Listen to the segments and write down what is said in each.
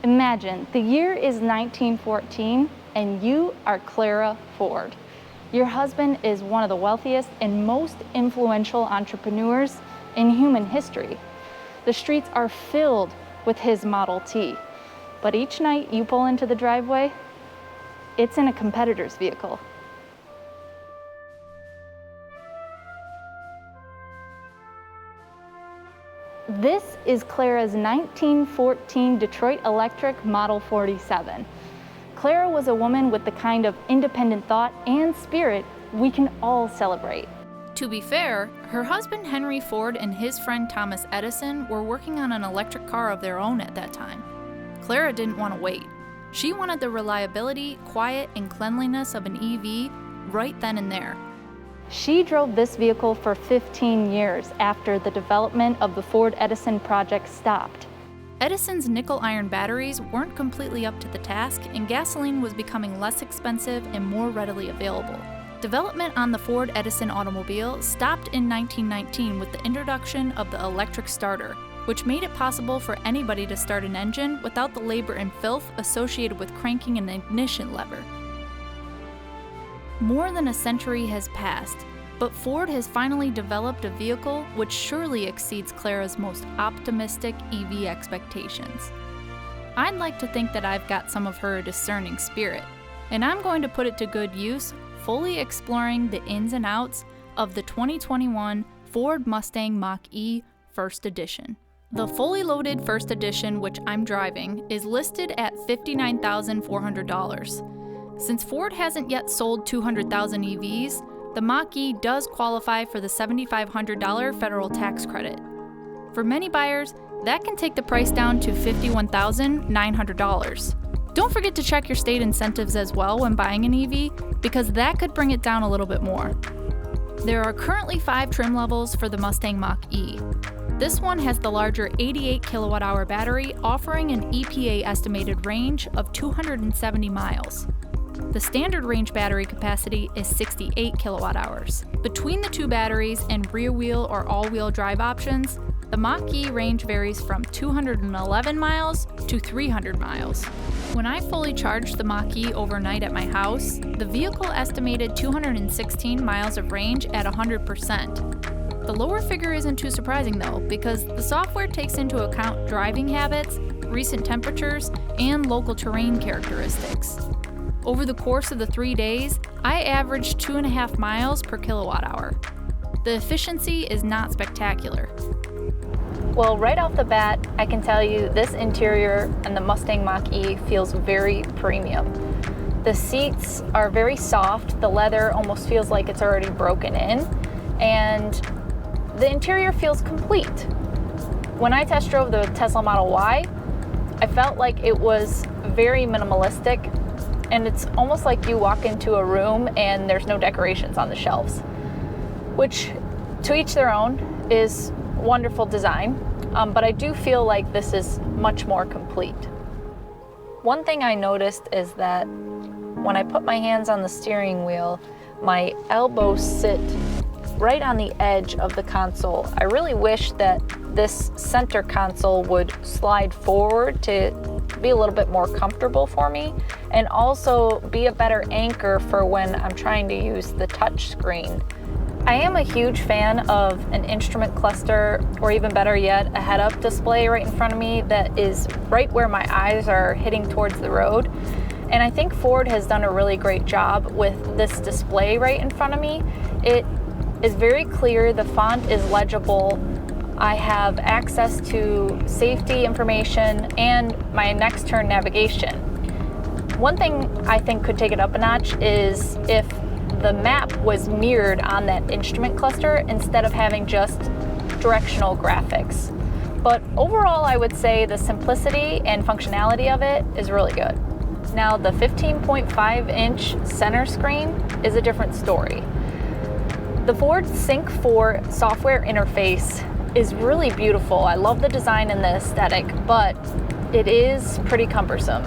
Imagine the year is 1914 and you are Clara Ford. Your husband is one of the wealthiest and most influential entrepreneurs in human history. The streets are filled with his Model T, but each night you pull into the driveway, it's in a competitor's vehicle. This is Clara's 1914 Detroit Electric Model 47. Clara was a woman with the kind of independent thought and spirit we can all celebrate. To be fair, her husband Henry Ford and his friend Thomas Edison were working on an electric car of their own at that time. Clara didn't want to wait. She wanted the reliability, quiet, and cleanliness of an EV right then and there. She drove this vehicle for 15 years after the development of the Ford Edison project stopped. Edison's nickel iron batteries weren't completely up to the task, and gasoline was becoming less expensive and more readily available. Development on the Ford Edison automobile stopped in 1919 with the introduction of the electric starter, which made it possible for anybody to start an engine without the labor and filth associated with cranking an ignition lever. More than a century has passed, but Ford has finally developed a vehicle which surely exceeds Clara's most optimistic EV expectations. I'd like to think that I've got some of her discerning spirit, and I'm going to put it to good use, fully exploring the ins and outs of the 2021 Ford Mustang Mach E First Edition. The fully loaded First Edition, which I'm driving, is listed at $59,400. Since Ford hasn't yet sold 200,000 EVs, the Mach E does qualify for the $7,500 federal tax credit. For many buyers, that can take the price down to $51,900. Don't forget to check your state incentives as well when buying an EV, because that could bring it down a little bit more. There are currently 5 trim levels for the Mustang Mach E. This one has the larger 88 kilowatt-hour battery, offering an EPA estimated range of 270 miles. The standard range battery capacity is 68 kilowatt hours. Between the two batteries and rear-wheel or all-wheel drive options, the Mach E range varies from 211 miles to 300 miles. When I fully charged the Mach E overnight at my house, the vehicle estimated 216 miles of range at 100%. The lower figure isn't too surprising though, because the software takes into account driving habits, recent temperatures, and local terrain characteristics. Over the course of the 3 days, I averaged 2.5 miles per kilowatt hour. The efficiency is not spectacular. Well, right off the bat, I can tell you this interior and the Mustang Mach E feels very premium. The seats are very soft, the leather almost feels like it's already broken in, and the interior feels complete. When I test drove the Tesla Model Y, I felt like it was very minimalistic, and it's almost like you walk into a room and there's no decorations on the shelves, which, to each their own, is wonderful design, but I do feel like this is much more complete. One thing I noticed is that when I put my hands on the steering wheel, my elbows sit right on the edge of the console. I really wish that this center console would slide forward to be a little bit more comfortable for me, and also be a better anchor for when I'm trying to use the touch screen. I am a huge fan of an instrument cluster, or even better yet, a head-up display right in front of me that is right where my eyes are hitting towards the road. And I think Ford has done a really great job with this display right in front of me. It is very clear, the font is legible, I have access to safety information and my next turn navigation. One thing I think could take it up a notch is if the map was mirrored on that instrument cluster instead of having just directional graphics. But overall, I would say the simplicity and functionality of it is really good. Now, the 15.5-inch center screen is a different story. The Ford Sync 4 software interface is really beautiful. I love the design and the aesthetic, but it is pretty cumbersome.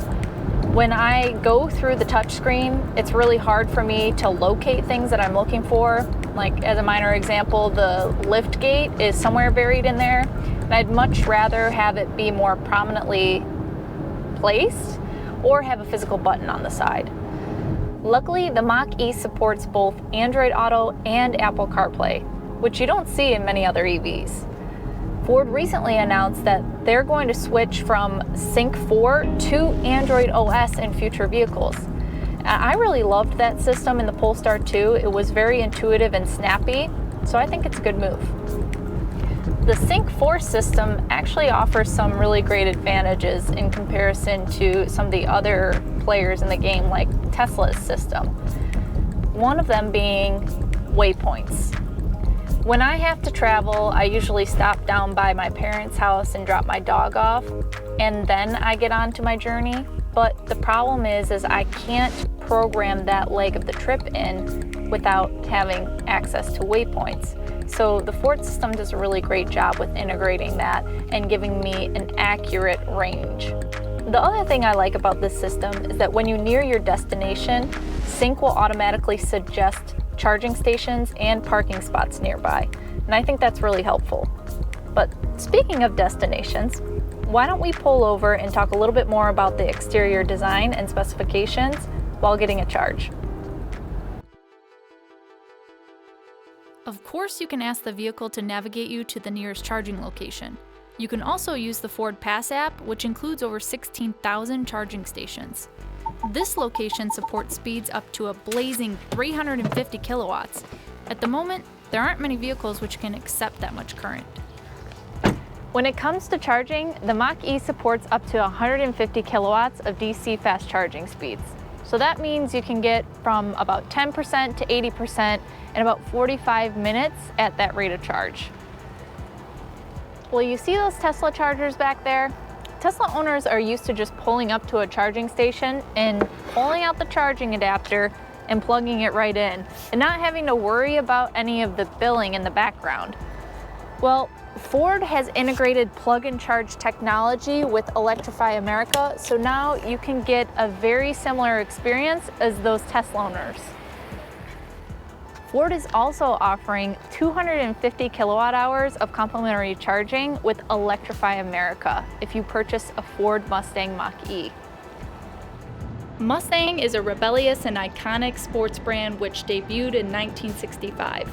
When I go through the touchscreen, it's really hard for me to locate things that I'm looking for. Like, as a minor example, the lift gate is somewhere buried in there, and I'd much rather have it be more prominently placed or have a physical button on the side. Luckily, the Mach E supports both Android Auto and Apple CarPlay, which you don't see in many other EVs. Ford recently announced that they're going to switch from Sync 4 to Android OS in future vehicles. I really loved that system in the Polestar 2. It was very intuitive and snappy, so I think it's a good move. The Sync 4 system actually offers some really great advantages in comparison to some of the other players in the game, like Tesla's system. One of them being waypoints. When I have to travel, I usually stop down by my parents' house and drop my dog off, and then I get on to my journey. But the problem is I can't program that leg of the trip in without having access to waypoints. So the Ford system does a really great job with integrating that and giving me an accurate range. The other thing I like about this system is that when you near your destination, Sync will automatically suggest charging stations and parking spots nearby, and I think that's really helpful. But speaking of destinations, why don't we pull over and talk a little bit more about the exterior design and specifications while getting a charge. Of course, you can ask the vehicle to navigate you to the nearest charging location. You can also use the Ford Pass app, which includes over 16,000 charging stations. This location supports speeds up to a blazing 350 kilowatts. At the moment, there aren't many vehicles which can accept that much current. When it comes to charging, the Mach E supports up to 150 kilowatts of DC fast charging speeds. So that means you can get from about 10% to 80% in about 45 minutes at that rate of charge. Well, you see those Tesla chargers back there? Tesla owners are used to just pulling up to a charging station and pulling out the charging adapter and plugging it right in, and not having to worry about any of the billing in the background. Well, Ford has integrated plug-and-charge technology with Electrify America, so now you can get a very similar experience as those Tesla owners. Ford is also offering 250 kilowatt hours of complimentary charging with Electrify America if you purchase a Ford Mustang Mach E. Mustang is a rebellious and iconic sports brand which debuted in 1965.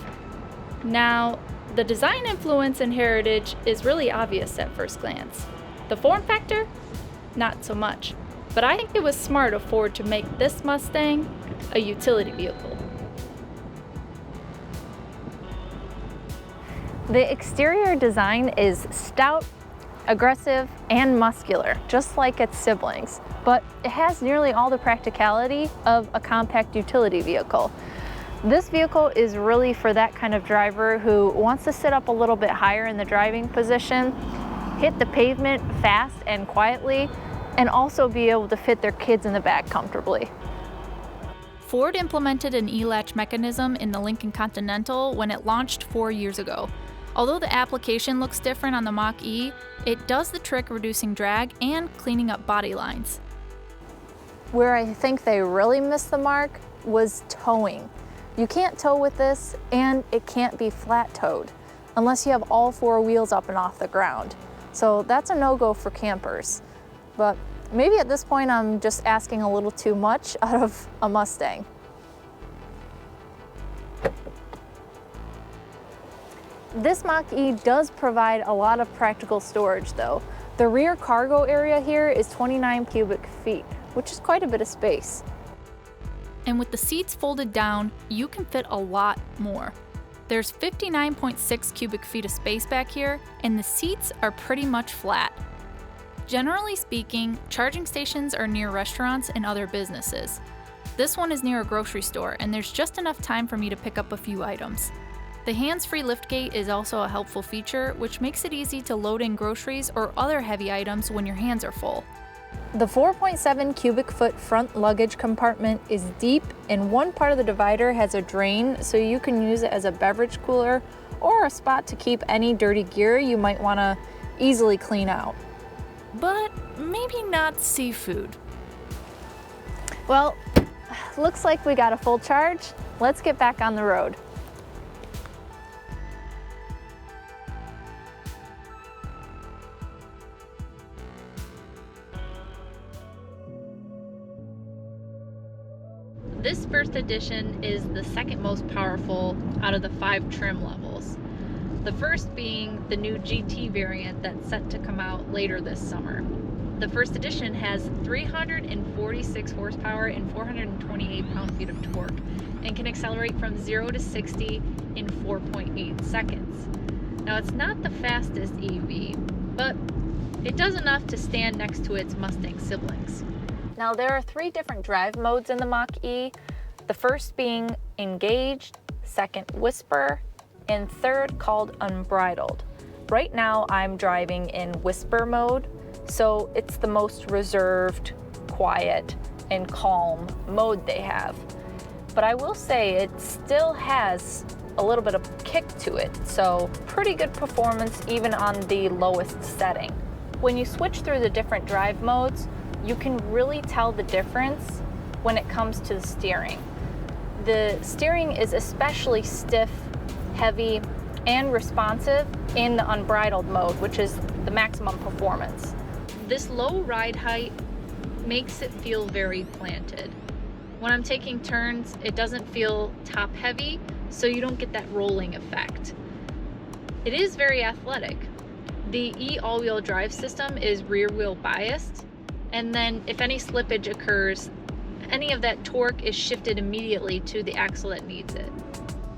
Now, the design influence and heritage is really obvious at first glance. The form factor? Not so much. But I think it was smart of Ford to make this Mustang a utility vehicle. The exterior design is stout, aggressive, and muscular, just like its siblings, but it has nearly all the practicality of a compact utility vehicle. This vehicle is really for that kind of driver who wants to sit up a little bit higher in the driving position, hit the pavement fast and quietly, and also be able to fit their kids in the back comfortably. Ford implemented an e-latch mechanism in the Lincoln Continental when it launched 4 years ago. Although the application looks different on the Mach E, it does the trick reducing drag and cleaning up body lines. Where I think they really missed the mark was towing. You can't tow with this, and it can't be flat-towed unless you have all four wheels up and off the ground. So that's a no-go for campers. But maybe at this point I'm just asking a little too much out of a Mustang. This Mach E does provide a lot of practical storage though. The rear cargo area here is 29 cubic feet, which is quite a bit of space. And with the seats folded down, you can fit a lot more. There's 59.6 cubic feet of space back here, and the seats are pretty much flat. Generally speaking, charging stations are near restaurants and other businesses. This one is near a grocery store, and there's just enough time for me to pick up a few items. The hands-free liftgate is also a helpful feature, which makes it easy to load in groceries or other heavy items when your hands are full. The 4.7 cubic foot front luggage compartment is deep, and one part of the divider has a drain, so you can use it as a beverage cooler or a spot to keep any dirty gear you might want to easily clean out. But maybe not seafood. Well, looks like we got a full charge. Let's get back on the road. This first edition is the second most powerful out of the 5 trim levels. The first being the new GT variant that's set to come out later this summer. The first edition has 346 horsepower and 428 pound-feet of torque and can accelerate from 0 to 60 in 4.8 seconds. Now, it's not the fastest EV, but it does enough to stand next to its Mustang siblings. Now, there are 3 different drive modes in the Mach E, the first being Engaged, second Whisper, and third called Unbridled. Right now I'm driving in Whisper mode, so it's the most reserved, quiet, and calm mode they have. But I will say it still has a little bit of kick to it, so pretty good performance even on the lowest setting. When you switch through the different drive modes, you can really tell the difference when it comes to the steering. The steering is especially stiff, heavy, and responsive in the unbridled mode, which is the maximum performance. This low ride height makes it feel very planted. When I'm taking turns, it doesn't feel top heavy, so you don't get that rolling effect. It is very athletic. The E all-wheel drive system is rear wheel biased, and then if any slippage occurs, any of that torque is shifted immediately to the axle that needs it.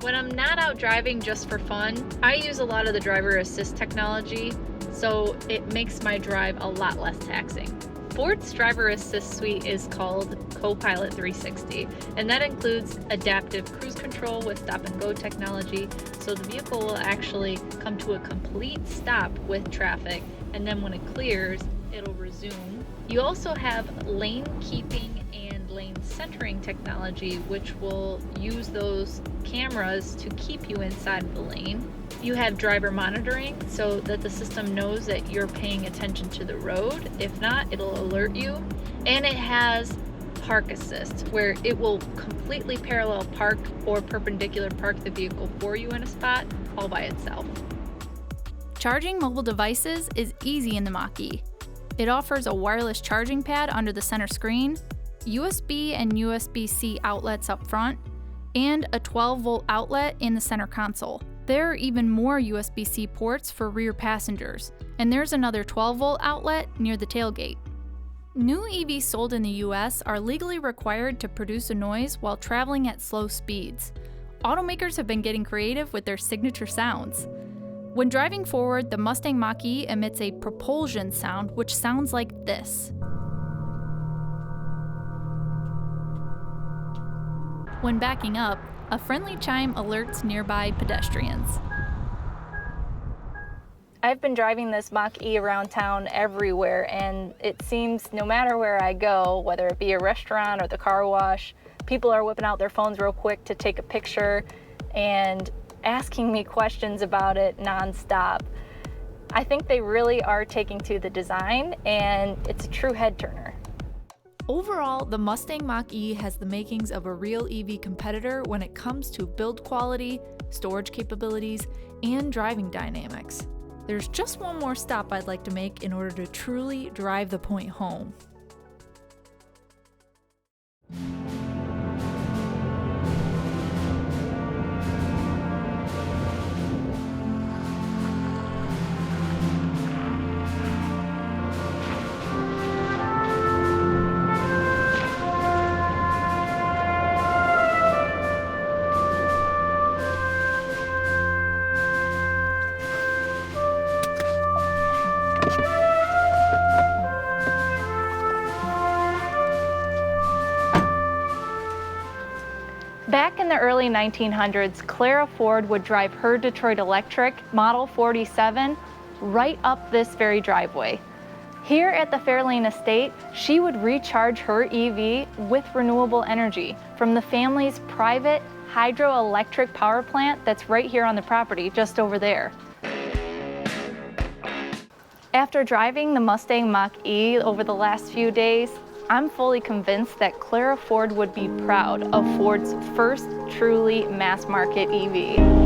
When I'm not out driving just for fun, I use a lot of the driver assist technology, so it makes my drive a lot less taxing. Ford's driver assist suite is called Co-Pilot 360, and that includes adaptive cruise control with stop and go technology, so the vehicle will actually come to a complete stop with traffic, and then when it clears, it'll resume. You also have lane keeping and lane centering technology, which will use those cameras to keep you inside of the lane. You have driver monitoring, so that the system knows that you're paying attention to the road. If not, it'll alert you. And it has park assist, where it will completely parallel park or perpendicular park the vehicle for you in a spot all by itself. Charging mobile devices is easy in the Mach E. It offers a wireless charging pad under the center screen, USB and USB-C outlets up front, and a 12-volt outlet in the center console. There are even more USB-C ports for rear passengers, and there's another 12-volt outlet near the tailgate. New EVs sold in the US are legally required to produce a noise while traveling at slow speeds. Automakers have been getting creative with their signature sounds. When driving forward, the Mustang Mach E emits a propulsion sound which sounds like this. When backing up, a friendly chime alerts nearby pedestrians. I've been driving this Mach E around town everywhere, and it seems no matter where I go, whether it be a restaurant or the car wash, people are whipping out their phones real quick to take a picture and asking me questions about it nonstop. I think they really are taking to the design, and it's a true head turner. Overall, the Mustang Mach E has the makings of a real EV competitor when it comes to build quality, storage capabilities, and driving dynamics. There's just one more stop I'd like to make in order to truly drive the point home. Back in the early 1900s, Clara Ford would drive her Detroit Electric Model 47 right up this very driveway. Here at the Fairlane Estate, she would recharge her EV with renewable energy from the family's private hydroelectric power plant that's right here on the property, just over there. After driving the Mustang Mach E over the last few days, I'm fully convinced that Clara Ford would be proud of Ford's first truly mass market EV.